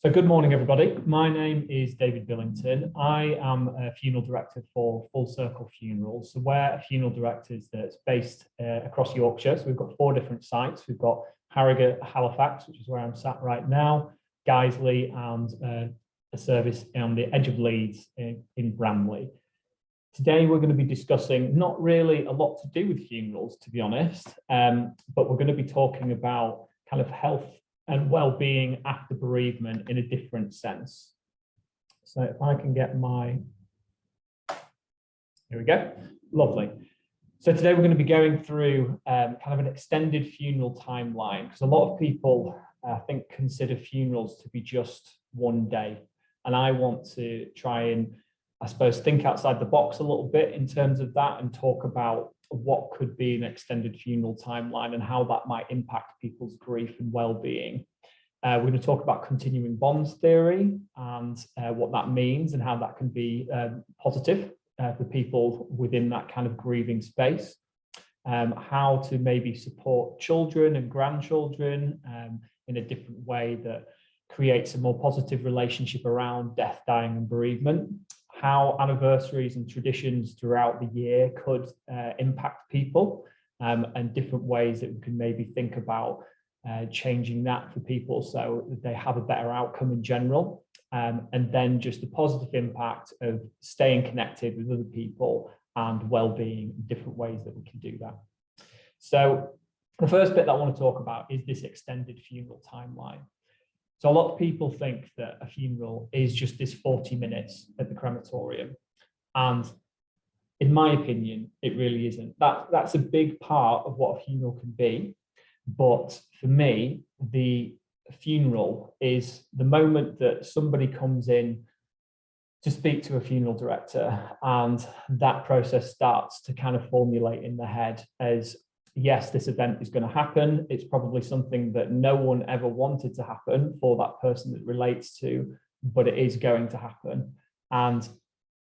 So good morning, everybody. My name is David Billington. I am a funeral director for Full Circle Funerals. So we're a funeral directors that's based across Yorkshire. So we've got 4 different sites. We've got Harrogate, Halifax, which is where I'm sat right now, Guiseley, and a service on the edge of Leeds in Bramley. Today, we're going to be discussing not really a lot to do with funerals, to be honest, but we're going to be talking about kind of health and well-being after bereavement in a different sense. So if I can get here we go, lovely. So today we're going to be going through kind of an extended funeral timeline, because a lot of people, I think, consider funerals to be just one day. And I want to try and, I suppose, think outside the box a little bit in terms of that and talk about what could be an extended funeral timeline and how that might impact people's grief and well-being. We're going to talk about continuing bonds theory and what that means and how that can be positive for people within that kind of grieving space. How to maybe support children and grandchildren in a different way that creates a more positive relationship around death, dying, and bereavement. How anniversaries and traditions throughout the year could impact people, and different ways that we can maybe think about changing that for people so that they have a better outcome in general. And then just the positive impact of staying connected with other people and well-being, different ways that we can do that. So the first bit that I want to talk about is this extended funeral timeline. So a lot of people think that a funeral is just this 40 minutes at the crematorium. And in my opinion, it really isn't. That's a big part of what a funeral can be. But for me, the funeral is the moment that somebody comes in to speak to a funeral director, and that process starts to kind of formulate in the head as, yes, this event is going to happen. It's probably something that no one ever wanted to happen for that person that relates to, but it is going to happen. And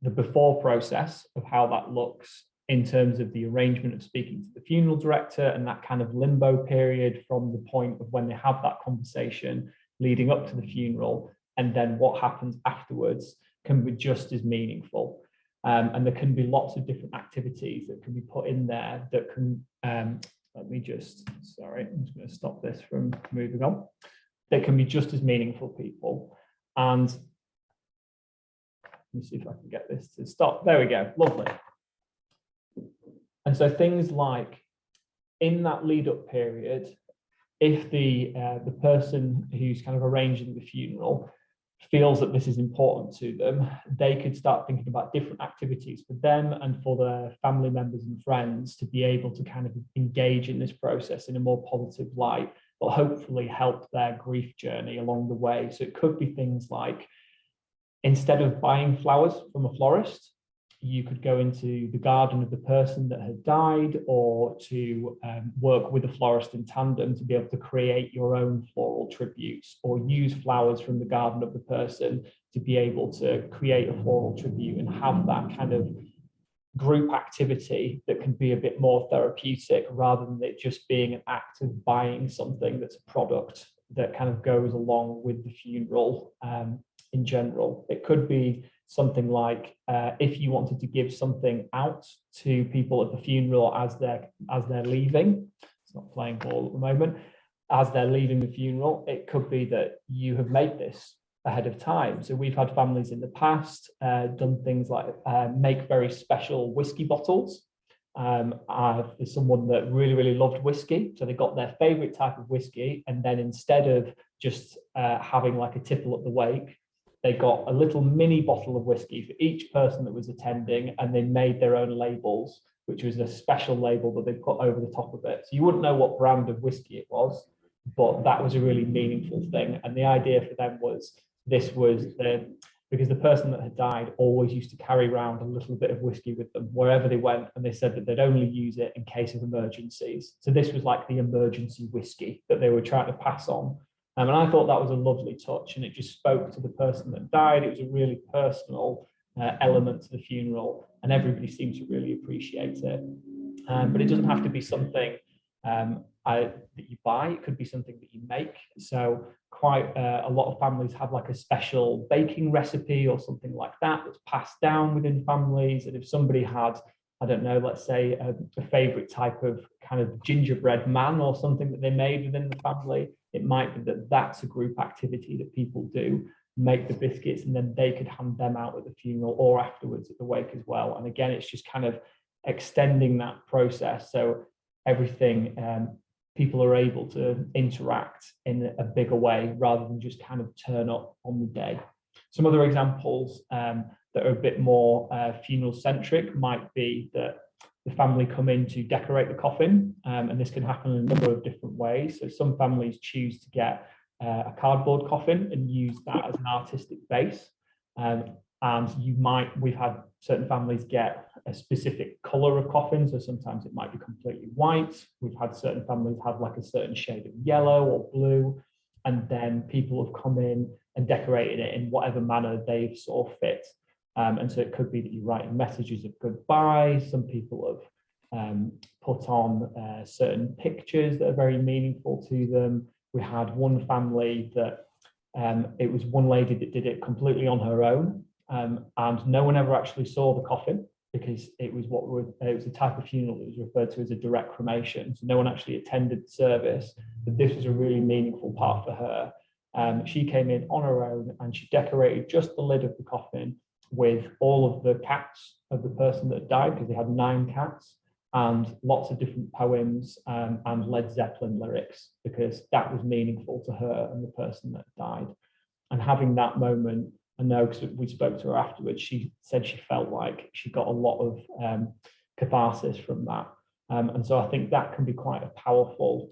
the before process of how that looks in terms of the arrangement of speaking to the funeral director and that kind of limbo period from the point of when they have that conversation leading up to the funeral, and then what happens afterwards, can be just as meaningful. And there can be lots of different activities that can be put in there that can, let me just, sorry, I'm just going to stop this from moving on. They can be just as meaningful, people. And let me see if I can get this to stop. There we go, lovely. And so things like in that lead up period, if the person who's kind of arranging the funeral feels that this is important to them, they could start thinking about different activities for them and for their family members and friends to be able to kind of engage in this process in a more positive light, but hopefully help their grief journey along the way. So it could be things like, instead of buying flowers from a florist, you could go into the garden of the person that had died, or to work with a florist in tandem to be able to create your own floral tributes, or use flowers from the garden of the person to be able to create a floral tribute and have that kind of group activity that can be a bit more therapeutic, rather than it just being an act of buying something that's a product that kind of goes along with the funeral in general. It could be something like if you wanted to give something out to people at the funeral as they're leaving. It's not playing ball at the moment. As they're leaving the funeral, it could be that you have made this ahead of time. So we've had families in the past done things like make very special whiskey bottles. There's someone that really loved whiskey, so they got their favorite type of whiskey, and then instead of just having like a tipple at the wake, they got a little mini bottle of whiskey for each person that was attending, and they made their own labels, which was a special label that they put over the top of it. So you wouldn't know what brand of whiskey it was, but that was a really meaningful thing. And the idea for them was, because the person that had died always used to carry around a little bit of whiskey with them wherever they went, and they said that they'd only use it in case of emergencies. So this was like the emergency whiskey that they were trying to pass on. And I thought that was a lovely touch, and it just spoke to the person that died. It was a really personal element to the funeral, and everybody seemed to really appreciate it. But it doesn't have to be something that you buy. It could be something that you make. So quite a lot of families have like a special baking recipe or something like that that's passed down within families. And if somebody had, I don't know, let's say a favorite type of kind of gingerbread man or something that they made within the family, it might be that that's a group activity that people do, make the biscuits, and then they could hand them out at the funeral or afterwards at the wake as well. And again, it's just kind of extending that process. So everything, people are able to interact in a bigger way rather than just kind of turn up on the day. Some other examples that are a bit more funeral centric might be that the family come in to decorate the coffin, and this can happen in a number of different ways. So some families choose to get a cardboard coffin and use that as an artistic base. And we've had certain families get a specific color of coffin, so sometimes it might be completely white. We've had certain families have like a certain shade of yellow or blue, and then people have come in and decorated it in whatever manner they've saw fit. And so it could be that you're writing messages of goodbye. Some people have put on certain pictures that are very meaningful to them. We had one family that it was one lady that did it completely on her own, and no one ever actually saw the coffin because it was it was a type of funeral that was referred to as a direct cremation. So no one actually attended the service, but this was a really meaningful part for her. She came in on her own and she decorated just the lid of the coffin with all of the cats of the person that died, because they had 9 cats, and lots of different poems and Led Zeppelin lyrics, because that was meaningful to her and the person that died. And having that moment, I know because we spoke to her afterwards, she said she felt like she got a lot of catharsis from that. And so I think that can be quite a powerful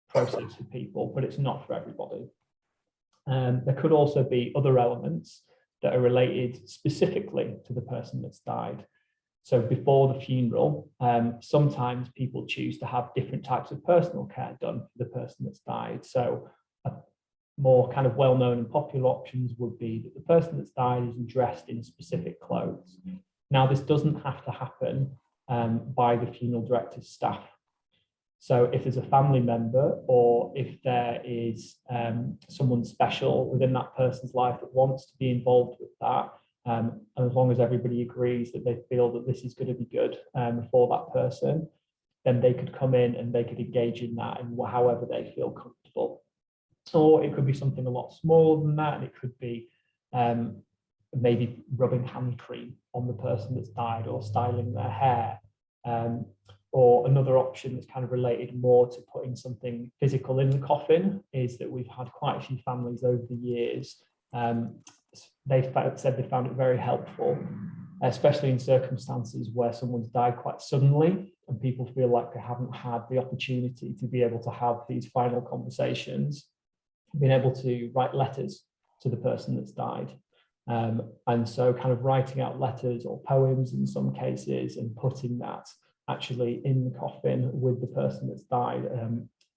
process for people, but it's not for everybody. There could also be other elements that are related specifically to the person that's died. So before the funeral, sometimes people choose to have different types of personal care done for the person that's died. So more kind of well-known and popular options would be that the person that's died is dressed in specific clothes. Now, this doesn't have to happen by the funeral director's staff. So if there's a family member, or if there is someone special within that person's life that wants to be involved with that, and as long as everybody agrees that they feel that this is going to be good for that person, then they could come in and they could engage in that in however they feel comfortable. Or it could be something a lot smaller than that, and it could be maybe rubbing hand cream on the person that's died, or styling their hair. Or another option that's kind of related more to putting something physical in the coffin is that we've had quite a few families over the years. They said they found it very helpful, especially in circumstances where someone's died quite suddenly and people feel like they haven't had the opportunity to be able to have these final conversations, being able to write letters to the person that's died. And so kind of writing out letters or poems in some cases and putting that actually in the coffin with the person that's died,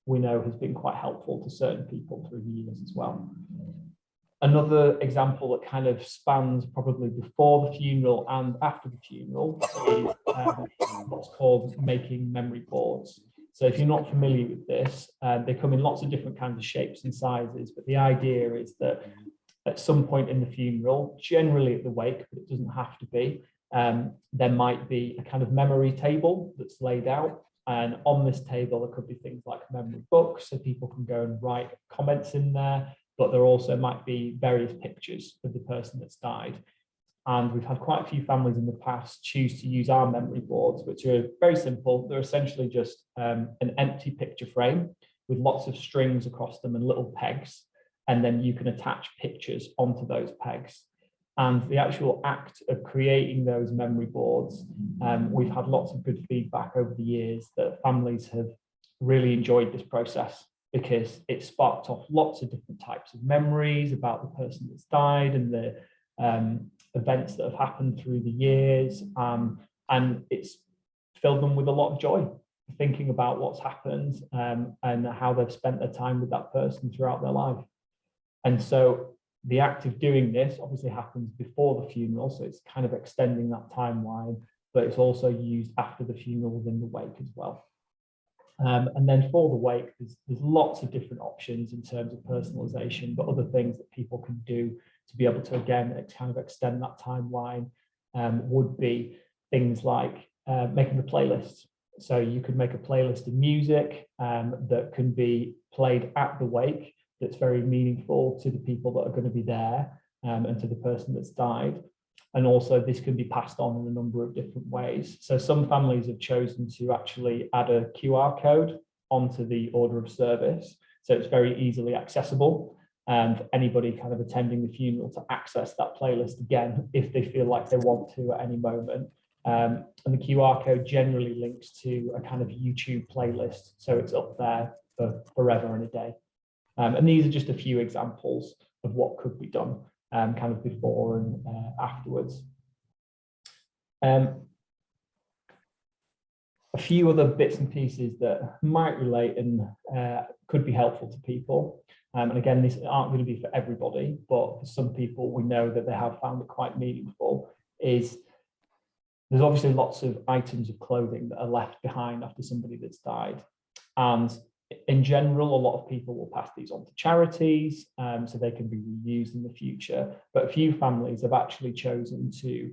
we know has been quite helpful to certain people through the years as well. Another example that kind of spans probably before the funeral and after the funeral is what's called making memory boards. So if you're not familiar with this, they come in lots of different kinds of shapes and sizes, but the idea is that at some point in the funeral, generally at the wake, but it doesn't have to be, there might be a kind of memory table that's laid out. And on this table, there could be things like memory books, so people can go and write comments in there, but there also might be various pictures of the person that's died. And we've had quite a few families in the past choose to use our memory boards, which are very simple. They're essentially just an empty picture frame with lots of strings across them and little pegs. And then you can attach pictures onto those pegs. And the actual act of creating those memory boards, we've had lots of good feedback over the years that families have really enjoyed this process, because it sparked off lots of different types of memories about the person that's died and the events that have happened through the years. And it's filled them with a lot of joy, thinking about what's happened and how they've spent their time with that person throughout their life. And so the act of doing this obviously happens before the funeral, so it's kind of extending that timeline, but it's also used after the funeral within the wake as well. And then for the wake, there's lots of different options in terms of personalization, but other things that people can do to be able to, again, kind of extend that timeline would be things like making a playlist. So you could make a playlist of music that can be played at the wake that's very meaningful to the people that are going to be there and to the person that's died. And also this can be passed on in a number of different ways. So some families have chosen to actually add a QR code onto the order of service. So it's very easily accessible for anybody kind of attending the funeral to access that playlist again, if they feel like they want to at any moment. And the QR code generally links to a kind of YouTube playlist. So it's up there for forever and a day. And these are just a few examples of what could be done kind of before and afterwards. A few other bits and pieces that might relate and could be helpful to people. And again, these aren't going to be for everybody, but for some people, we know that they have found it quite meaningful, is there's obviously lots of items of clothing that are left behind after somebody that's died. And in general, a lot of people will pass these on to charities so they can be reused in the future. But a few families have actually chosen to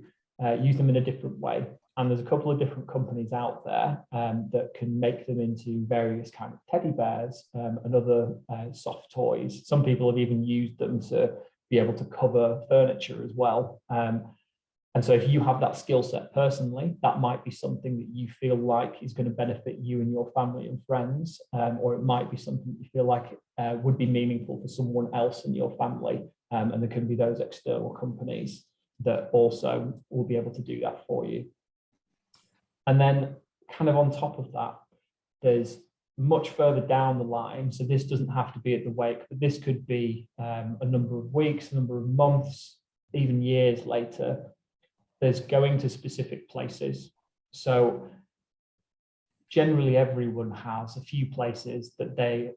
use them in a different way. And there's a couple of different companies out there that can make them into various kind of teddy bears and other soft toys. Some people have even used them to be able to cover furniture as well. And so if you have that skill set personally, that might be something that you feel like is going to benefit you and your family and friends, or it might be something that you feel like would be meaningful for someone else in your family. And there can be those external companies that also will be able to do that for you. And then kind of on top of that, there's much further down the line. So this doesn't have to be at the wake, but this could be a number of weeks, a number of months, even years later. There's going to specific places. So generally everyone has a few places that they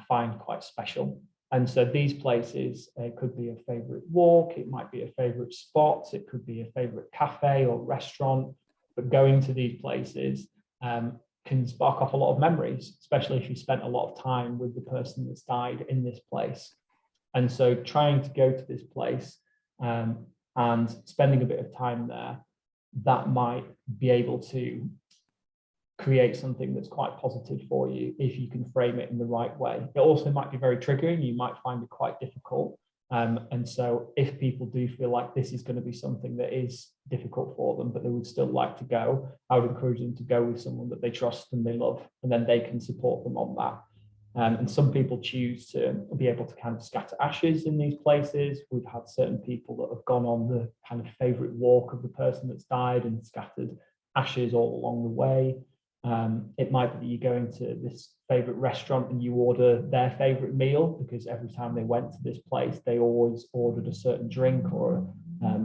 find quite special. And so these places, it could be a favorite walk, it might be a favorite spot, it could be a favorite cafe or restaurant, but going to these places can spark off a lot of memories, especially if you spent a lot of time with the person that's died in this place. And so trying to go to this place and spending a bit of time there, that might be able to create something that's quite positive for you if you can frame it in the right way. It also might be very triggering. You might find it quite difficult. And so if people do feel like this is going to be something that is difficult for them, but they would still like to go, I would encourage them to go with someone that they trust and they love, and then they can support them on that. And some people choose to be able to kind of scatter ashes in these places. We've had certain people that have gone on the kind of favorite walk of the person that's died and scattered ashes all along the way. It might be that you're going to this favorite restaurant and you order their favorite meal, because every time they went to this place, they always ordered a certain drink or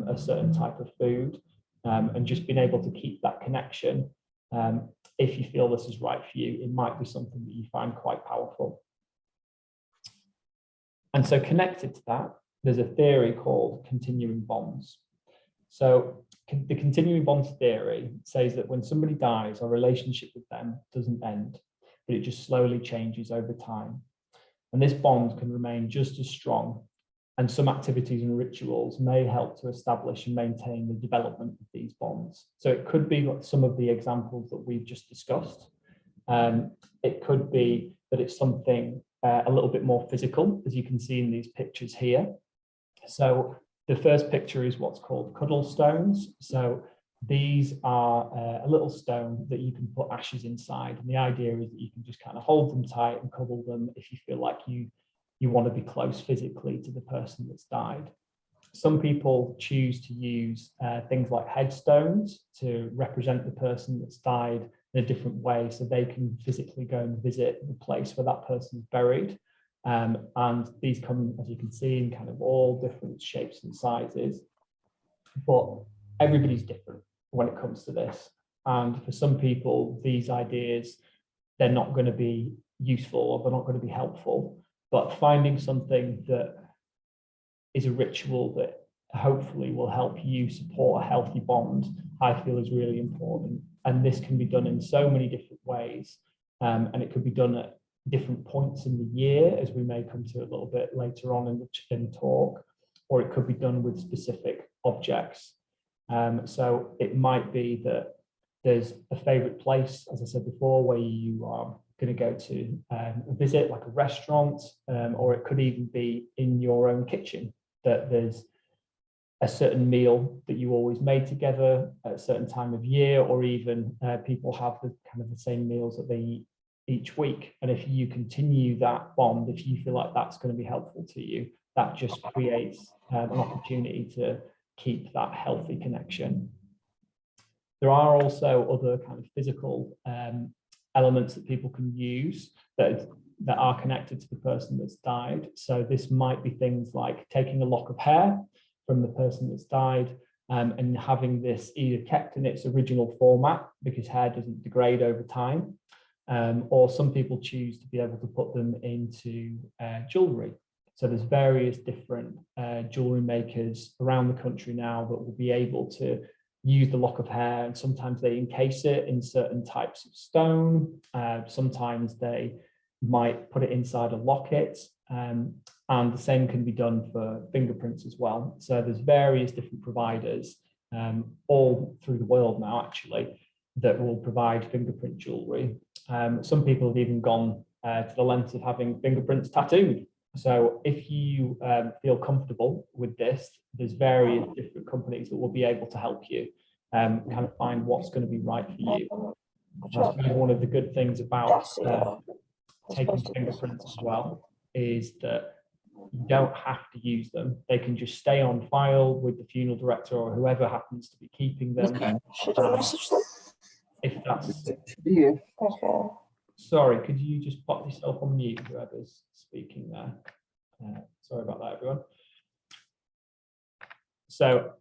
a certain type of food, and just being able to keep that connection. If you feel this is right for you, it might be something that you find quite powerful. And so connected to that, there's a theory called continuing bonds. So the continuing bonds theory says that when somebody dies, our relationship with them doesn't end, but it just slowly changes over time. And this bond can remain just as strong, and some activities and rituals may help to establish and maintain the development of these bonds. So it could be like some of the examples that we've just discussed. It could be that it's something a little bit more physical, as you can see in these pictures here. So the first picture is what's called cuddle stones. So these are a little stone that you can put ashes inside. And the idea is that you can just kind of hold them tight and cuddle them if you feel like you want to be close physically to the person that's died. Some people choose to use things like headstones to represent the person that's died in a different way, so they can physically go and visit the place where that person is buried. And these come, as you can see, in kind of all different shapes and sizes. But everybody's different when it comes to this. And for some people, these ideas, they're not going to be useful or they're not going to be helpful. But finding something that is a ritual that hopefully will help you support a healthy bond, I feel is really important. And this can be done in so many different ways. and it could be done at different points in the year, as we may come to a little bit later on in the talk, or it could be done with specific objects. So it might be that there's a favorite place, as I said before, where you are going to go to visit, like a restaurant, or it could even be in your own kitchen, that there's a certain meal that you always made together at a certain time of year, or even people have the kind of the same meals that they eat each week. And if you continue that bond, if you feel like that's going to be helpful to you, that just creates an opportunity to keep that healthy connection. There are also other kind of physical elements that people can use that are connected to the person that's died. So this might be things like taking a lock of hair from the person that's died, and having this either kept in its original format, because hair doesn't degrade over time, or some people choose to be able to put them into jewellery. So there's various different jewellery makers around the country now that will be able to use the lock of hair, and sometimes they encase it in certain types of stone. Sometimes they might put it inside a locket, and the same can be done for fingerprints as well. So there's various different providers all through the world now, actually, that will provide fingerprint jewellery. Some people have even gone to the length of having fingerprints tattooed. So if you feel comfortable with this, there's various different companies that will be able to help you kind of find what's going to be right for you. I suppose one of the good things about taking fingerprints as well is that you don't have to use them. They can just stay on file with the funeral director or whoever happens to be keeping them. Okay. Should I message them? If that's... Okay. Sorry, could you just pop yourself on mute, whoever's speaking there? Sorry about that, everyone. So,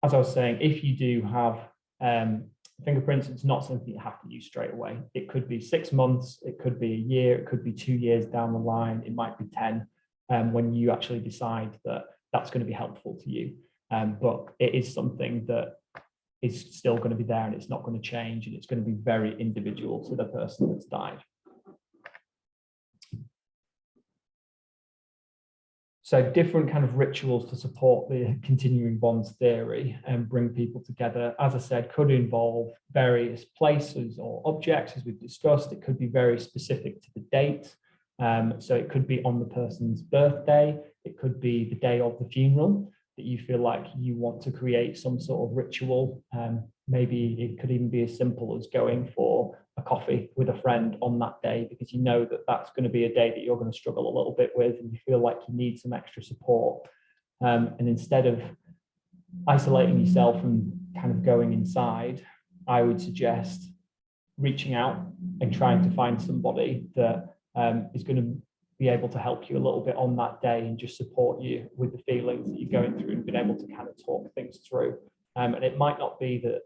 as I was saying, if you do have fingerprints, it's not something you have to use straight away. It could be 6 months, it could be a year, it could be 2 years down the line, it might be 10, when you actually decide that that's going to be helpful to you. But it is something that is still going to be there, and it's not going to change, and it's going to be very individual to the person that's died. So different kind of rituals to support the continuing bonds theory and bring people together, as I said, could involve various places or objects, as we've discussed. It could be very specific to the date. So it could be on the person's birthday. It could be the day of the funeral that you feel like you want to create some sort of ritual. Maybe it could even be as simple as going for a coffee with a friend on that day, because you know that that's going to be a day that you're going to struggle a little bit with, and you feel like you need some extra support. And instead of isolating yourself and kind of going inside, I would suggest reaching out and trying to find somebody that is going to be able to help you a little bit on that day and just support you with the feelings that you're going through, and being able to kind of talk things through. And it might not be that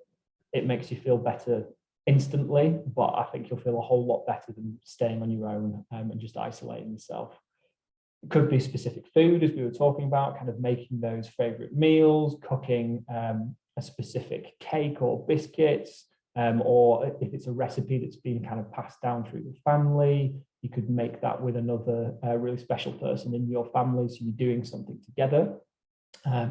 it makes you feel better instantly, but I think you'll feel a whole lot better than staying on your own and just isolating yourself. It could be specific food, as we were talking about, kind of making those favorite meals, cooking a specific cake or biscuits, or if it's a recipe that's been kind of passed down through the family, you could make that with another really special person in your family, so you're doing something together.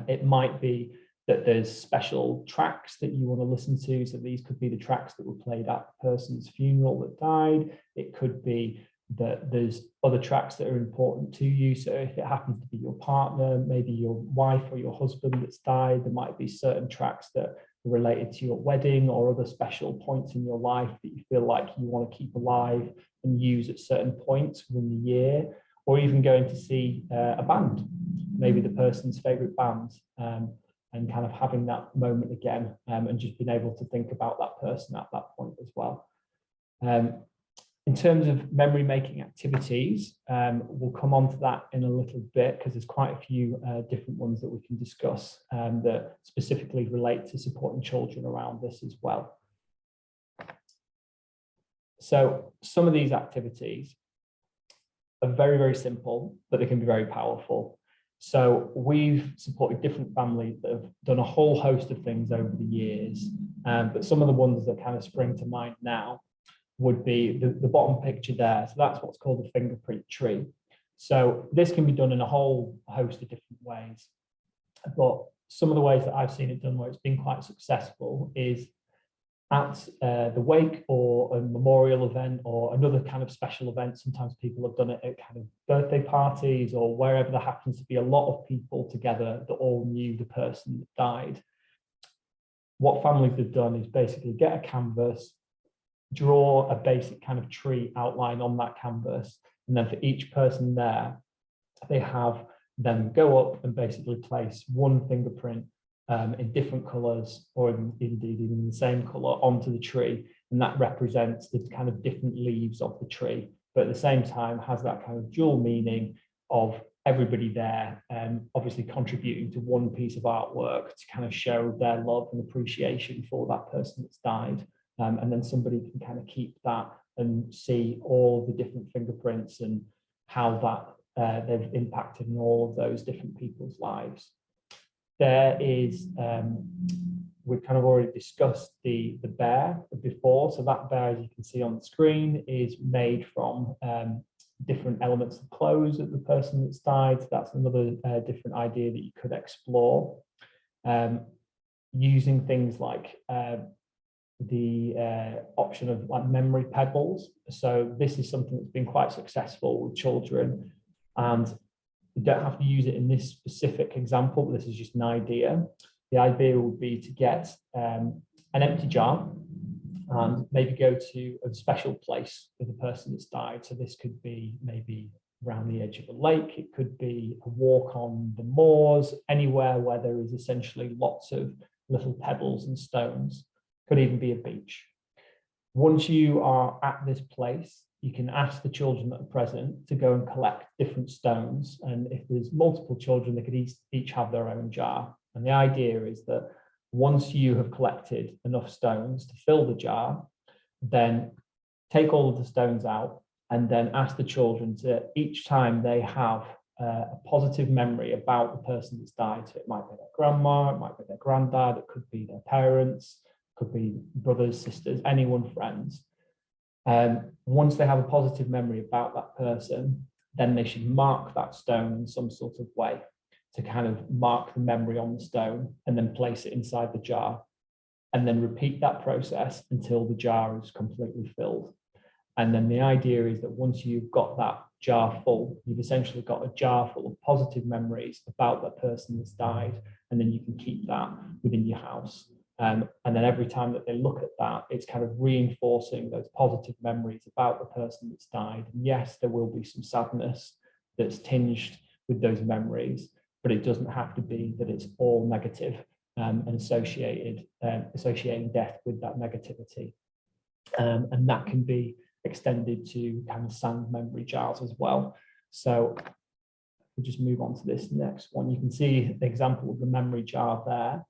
It might be that there's special tracks that you want to listen to. So these could be the tracks that were played at the person's funeral that died. It could be that there's other tracks that are important to you. So if it happens to be your partner, maybe your wife or your husband that's died, there might be certain tracks that are related to your wedding or other special points in your life that you feel like you want to keep alive and use at certain points within the year, or even going to see a band, maybe the person's favorite band. And kind of having that moment again, and just being able to think about that person at that point as well. In terms of memory making activities, we'll come on to that in a little bit, because there's quite a few different ones that we can discuss that specifically relate to supporting children around this as well. So some of these activities are very, very simple, but they can be very powerful. So we've supported different families that have done a whole host of things over the years, but some of the ones that kind of spring to mind now would be the bottom picture there. So that's what's called a fingerprint tree. So this can be done in a whole host of different ways. But some of the ways that I've seen it done where it's been quite successful is at the wake or a memorial event or another kind of special event. Sometimes people have done it at kind of birthday parties or wherever there happens to be a lot of people together that all knew the person that died. What families have done is basically get a canvas, draw a basic kind of tree outline on that canvas, and then for each person there, they have them go up and basically place one fingerprint in different colours or indeed in the same colour onto the tree, and that represents the kind of different leaves of the tree, but at the same time has that kind of dual meaning of everybody there obviously contributing to one piece of artwork to kind of show their love and appreciation for that person that's died. And then somebody can kind of keep that and see all the different fingerprints and how that they've impacted in all of those different people's lives. There is, we've kind of already discussed the bear before. So that bear, as you can see on the screen, is made from different elements of clothes of the person that's died. So that's another different idea that you could explore. Using things like the option of like memory pebbles. So this is something that's been quite successful with children, and you don't have to use it in this specific example, but this is just an idea. The idea would be to get an empty jar and maybe go to a special place for the person that's died. So this could be maybe around the edge of a lake, it could be a walk on the moors, anywhere where there is essentially lots of little pebbles and stones. Could even be a beach. Once you are at this place, you can ask the children that are present to go and collect different stones. And if there's multiple children, they could each have their own jar. And the idea is that once you have collected enough stones to fill the jar, then take all of the stones out and then ask the children to, each time they have a positive memory about the person that's died. So it might be their grandma, it might be their granddad, it could be their parents, could be brothers, sisters, anyone, friends. Once they have a positive memory about that person, then they should mark that stone in some sort of way to kind of mark the memory on the stone and then place it inside the jar, and then repeat that process until the jar is completely filled. And then the idea is that once you've got that jar full, you've essentially got a jar full of positive memories about that person that's died, and then you can keep that within your house. And then every time that they look at that, it's kind of reinforcing those positive memories about the person that's died. And yes, there will be some sadness that's tinged with those memories, but it doesn't have to be that it's all negative and associating death with that negativity. And that can be extended to kind of sand memory jars as well. So we'll just move on to this next one. You can see the example of the memory jar there.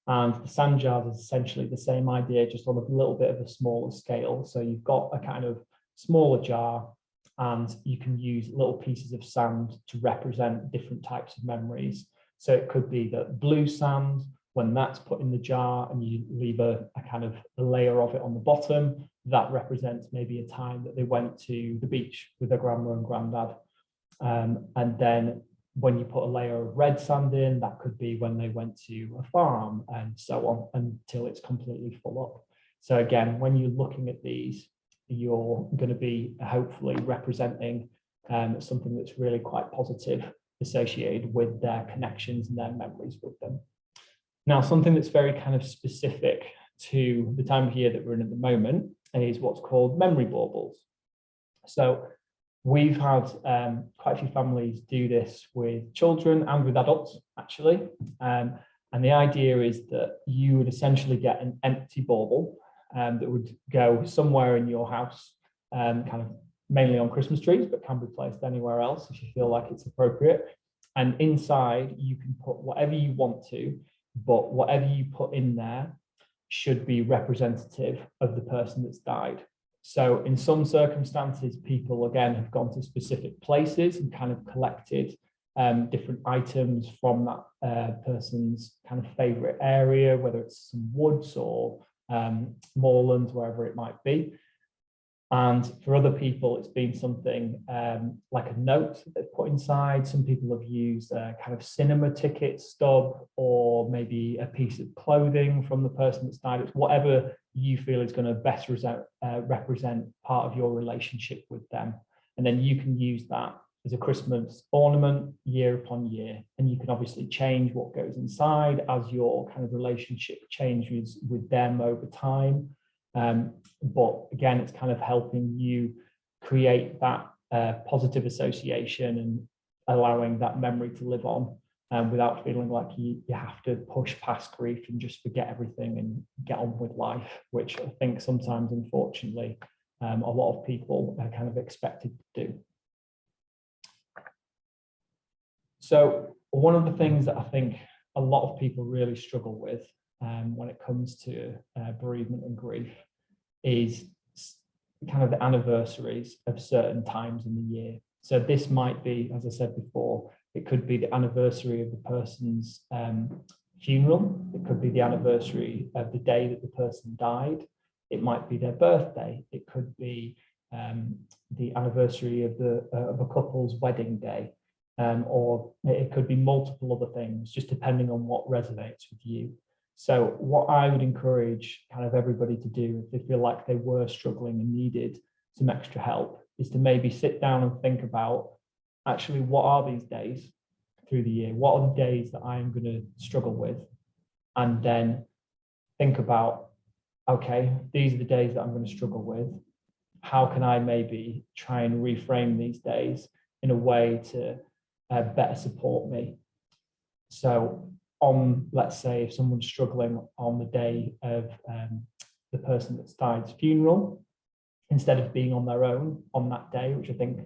And the Sanjar is essentially the same idea, just on a little bit of a smaller scale. So you've got a kind of smaller jar, and you can use little pieces of sand to represent different types of memories. So it could be that blue sand, when that's put in the jar and you leave a kind of a layer of it on the bottom, that represents maybe a time that they went to the beach with their grandma and granddad. And then when you put a layer of red sand in, that could be when they went to a farm, and so on until it's completely full up. So again, when you're looking at these, you're going to be hopefully representing something that's really quite positive associated with their connections and their memories with them. Now, something that's very kind of specific to the time of year that we're in at the moment is what's called memory baubles. So we've had quite a few families do this with children and with adults, actually. And the idea is that you would essentially get an empty bauble that would go somewhere in your house, kind of mainly on Christmas trees, but can be placed anywhere else if you feel like it's appropriate. And inside, you can put whatever you want to, but whatever you put in there should be representative of the person that's died. So in some circumstances, people, again, have gone to specific places and kind of collected different items from that person's kind of favorite area, whether it's some woods or moorlands, wherever it might be. And for other people, it's been something like a note that they've put inside. Some people have used a kind of cinema ticket stub, or maybe a piece of clothing from the person that's died. It's whatever you feel is going to best represent part of your relationship with them. And then you can use that as a Christmas ornament year upon year. And you can obviously change what goes inside as your kind of relationship changes with them over time. But again, it's kind of helping you create that positive association and allowing that memory to live on, without feeling like you have to push past grief and just forget everything and get on with life, which I think sometimes, unfortunately, a lot of people are kind of expected to do. So one of the things that I think a lot of people really struggle with when it comes to bereavement and grief is kind of the anniversaries of certain times in the year. So this might be, as I said before, it could be the anniversary of the person's funeral. It could be the anniversary of the day that the person died. It might be their birthday. It could be the anniversary of a couple's wedding day, or it could be multiple other things, just depending on what resonates with you. So what I would encourage kind of everybody to do if they feel like they were struggling and needed some extra help is to maybe sit down and think about, actually, what are these days through the year? What are the days that I am going to struggle with? And then think about, okay, these are the days that I'm going to struggle with. How can I maybe try and reframe these days in a way to better support me? So let's say if someone's struggling on the day of the person that's died's funeral, instead of being on their own on that day, which I think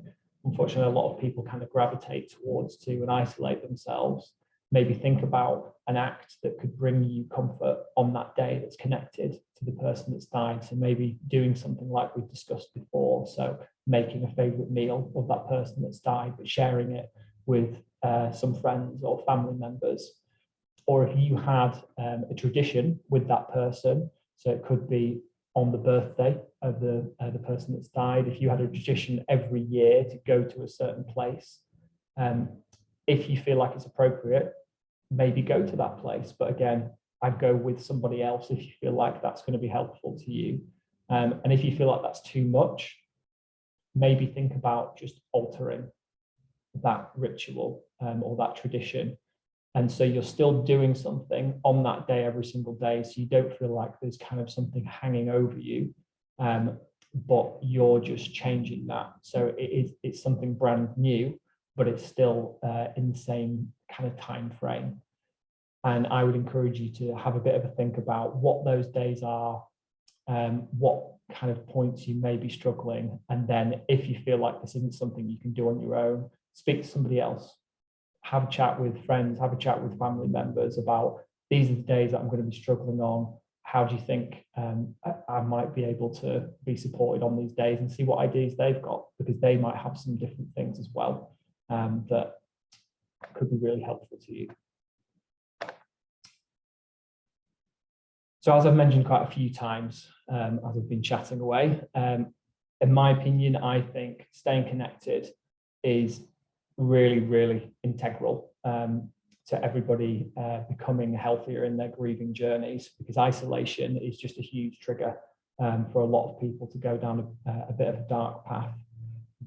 unfortunately a lot of people kind of gravitate towards to and isolate themselves, maybe think about an act that could bring you comfort on that day that's connected to the person that's died. So maybe doing something like we've discussed before, so making a favorite meal of that person that's died, but sharing it with some friends or family members. Or if you had a tradition with that person, so it could be on the birthday of the person that's died, if you had a tradition every year to go to a certain place, if you feel like it's appropriate, maybe go to that place. But again, I'd go with somebody else if you feel like that's going to be helpful to you. And if you feel like that's too much, maybe think about just altering that ritual or that tradition. And so you're still doing something on that day every single day, so you don't feel like there's kind of something hanging over you, but you're just changing that. So it's something brand new, but it's still in the same kind of time frame. And I would encourage you to have a bit of a think about what those days are, what kind of points you may be struggling. And then if you feel like this isn't something you can do on your own, speak to somebody else. Have a chat with friends, have a chat with family members about, these are the days that I'm going to be struggling on. How do you think I might be able to be supported on these days, and see what ideas they've got, because they might have some different things as well that could be really helpful to you. So as I've mentioned quite a few times as I've been chatting away, in my opinion, I think staying connected is really, really integral to everybody becoming healthier in their grieving journeys, because isolation is just a huge trigger for a lot of people to go down a bit of a dark path.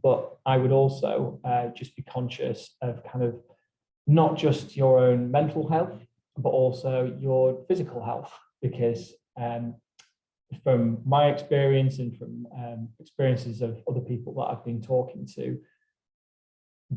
But I would also just be conscious of kind of not just your own mental health, but also your physical health, because from my experience and from experiences of other people that I've been talking to,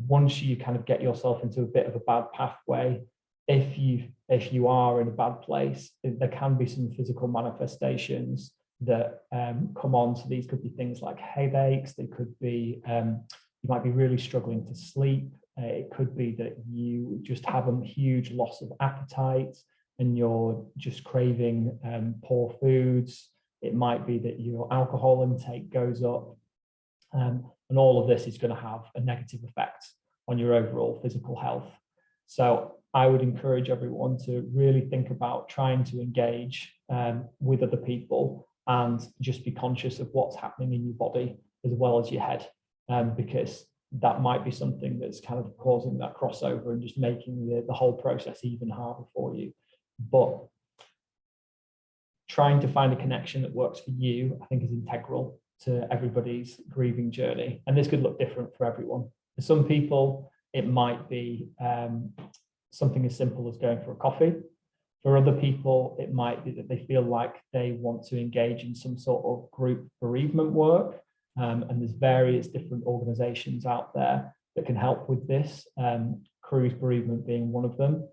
once you kind of get yourself into a bit of a bad pathway, if you are in a bad place, there can be some physical manifestations that come on. So these could be things like headaches. They could be you might be really struggling to sleep. It could be that you just have a huge loss of appetite and you're just craving poor foods. It might be that your alcohol intake goes up. And all of this is going to have a negative effect on your overall physical health. So I would encourage everyone to really think about trying to engage with other people and just be conscious of what's happening in your body as well as your head, because that might be something that's kind of causing that crossover and just making the whole process even harder for you. But trying to find a connection that works for you, I think, is integral to everybody's grieving journey. And this could look different for everyone. For some people, it might be something as simple as going for a coffee. For other people, it might be that they feel like they want to engage in some sort of group bereavement work. And there's various different organizations out there that can help with this, Cruise Bereavement being one of them.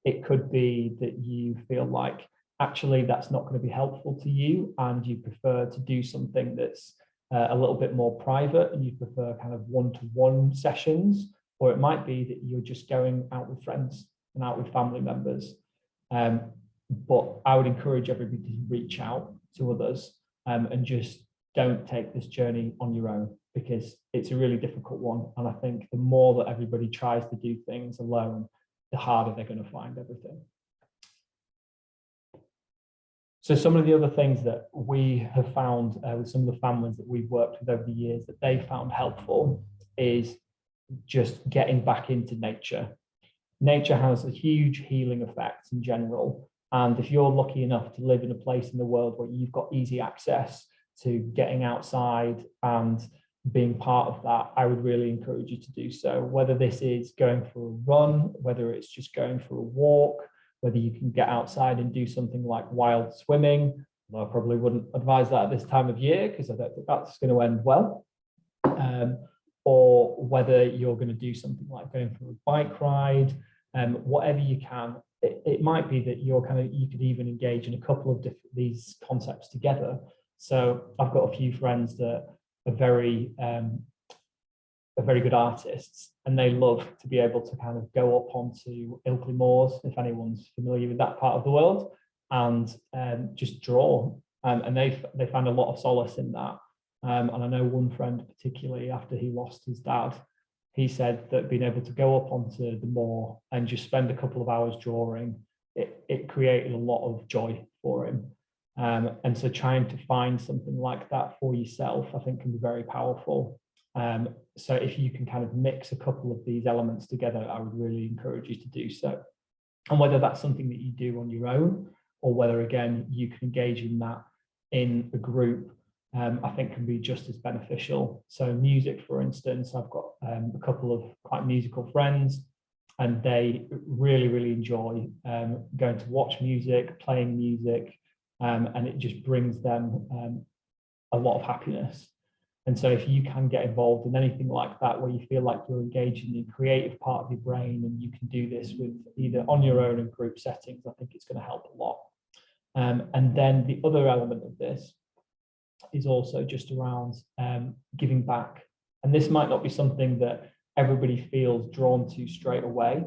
It could be that you feel like actually that's not going to be helpful to you and you prefer to do something that's a little bit more private and you prefer kind of one-to-one sessions, or it might be that you're just going out with friends and out with family members. But I would encourage everybody to reach out to others and just don't take this journey on your own, because it's a really difficult one. And I think the more that everybody tries to do things alone, the harder they're going to find everything. So some of the other things that we have found with some of the families that we've worked with over the years that they found helpful is just getting back into nature. Nature has a huge healing effect in general. And if you're lucky enough to live in a place in the world where you've got easy access to getting outside and being part of that, I would really encourage you to do so. Whether this is going for a run, whether it's just going for a walk, whether you can get outside and do something like wild swimming, although I probably wouldn't advise that at this time of year because I don't think that's going to end well. Or whether you're going to do something like going for a bike ride, whatever you can. It might be that you could even engage in a couple of these concepts together. So I've got a few friends that are very good artists, and they love to be able to kind of go up onto Ilkley Moors, if anyone's familiar with that part of the world, and just draw. And they find a lot of solace in that. And I know one friend particularly, after he lost his dad, he said that being able to go up onto the moor and just spend a couple of hours drawing, it created a lot of joy for him. And so trying to find something like that for yourself, I think, can be very powerful. So if you can kind of mix a couple of these elements together, I would really encourage you to do so. And whether that's something that you do on your own, or whether, again, you can engage in that in a group, I think can be just as beneficial. So music, for instance, I've got a couple of quite musical friends, and they really, really enjoy going to watch music, playing music, and it just brings them a lot of happiness. And so if you can get involved in anything like that, where you feel like you're engaged in the creative part of your brain, and you can do this with either on your own or group settings, I think it's going to help a lot. And then the other element of this is also just around giving back. And this might not be something that everybody feels drawn to straight away,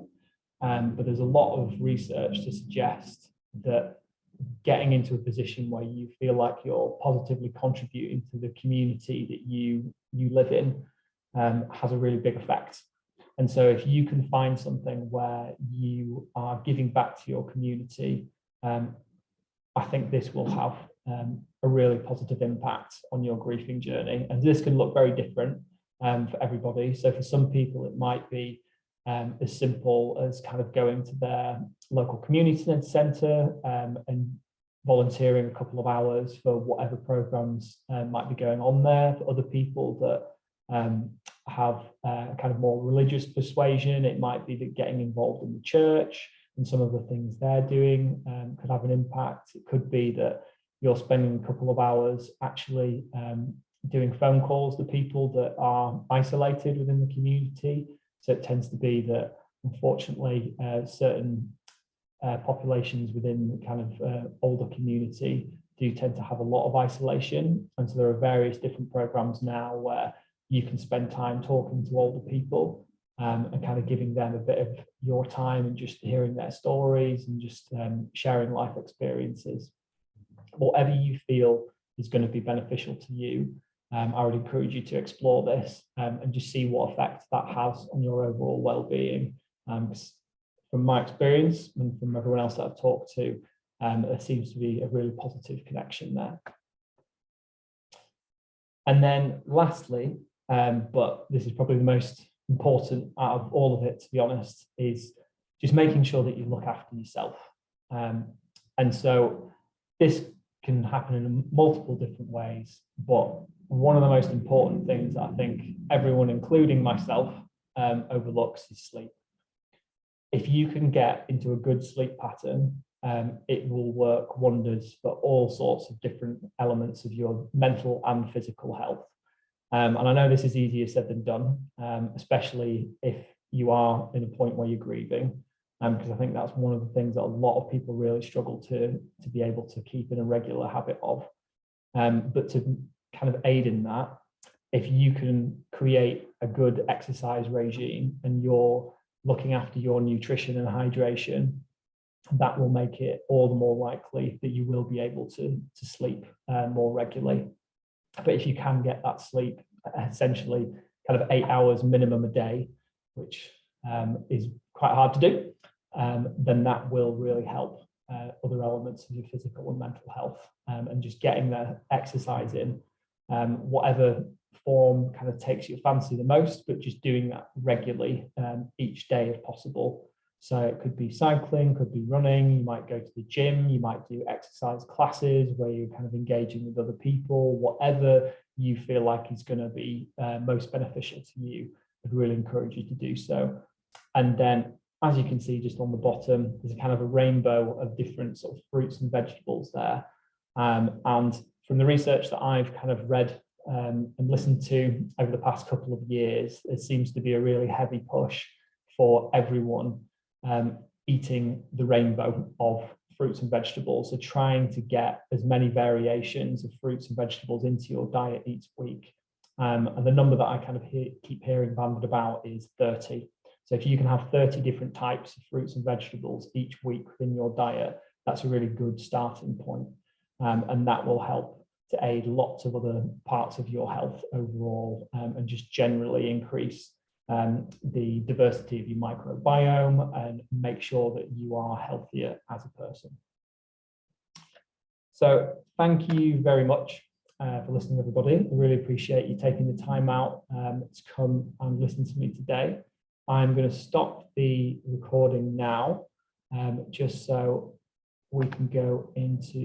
but there's a lot of research to suggest that getting into a position where you feel like you're positively contributing to the community that you live in has a really big effect. And so if you can find something where you are giving back to your community, I think this will have a really positive impact on your grieving journey. And this can look very different for everybody. So for some people, it might be as simple as kind of going to their local community centre and volunteering a couple of hours for whatever programs might be going on there. For other people that have kind of more religious persuasion, it might be that getting involved in the church and some of the things they're doing could have an impact. It could be that you're spending a couple of hours actually doing phone calls to people that are isolated within the community. So it tends to be that, unfortunately, certain populations within the kind of older community do tend to have a lot of isolation. And so there are various different programs now where you can spend time talking to older people and kind of giving them a bit of your time and just hearing their stories and just sharing life experiences. Whatever you feel is going to be beneficial to you, I would encourage you to explore this and just see what effect that has on your overall well-being. From my experience and from everyone else that I've talked to, There seems to be a really positive connection there. And then lastly, but this is probably the most important out of all of it, to be honest, is just making sure that you look after yourself. And so this can happen in multiple different ways, but one of the most important things I think everyone, including myself, overlooks is sleep. If you can get into a good sleep pattern, it will work wonders for all sorts of different elements of your mental and physical health. And I know this is easier said than done, especially if you are in a point where you're grieving, because I think that's one of the things that a lot of people really struggle to be able to keep in a regular habit of. But to kind of aid in that, if you can create a good exercise regime and you're looking after your nutrition and hydration, that will make it all the more likely that you will be able to sleep more regularly. But if you can get that sleep, essentially kind of 8 hours minimum a day, which is quite hard to do, then that will really help other elements of your physical and mental health, and just getting the exercise in, whatever form kind of takes your fancy the most, but just doing that regularly each day if possible. So it could be cycling, could be running, you might go to the gym, you might do exercise classes where you're kind of engaging with other people, whatever you feel like is going to be most beneficial to you. I'd really encourage you to do so. And then, as you can see just on the bottom, there's a kind of a rainbow of different sort of fruits and vegetables there. And from the research that I've kind of read and listened to over the past couple of years, there seems to be a really heavy push for everyone eating the rainbow of fruits and vegetables. So trying to get as many variations of fruits and vegetables into your diet each week. And the number that I kind of keep hearing bandied about is 30. So if you can have 30 different types of fruits and vegetables each week within your diet, that's a really good starting point. And that will help to aid lots of other parts of your health overall, and just generally increase the diversity of your microbiome and make sure that you are healthier as a person. So thank you very much for listening, everybody. I really appreciate you taking the time out to come and listen to me today. I'm going to stop the recording now, just so we can go into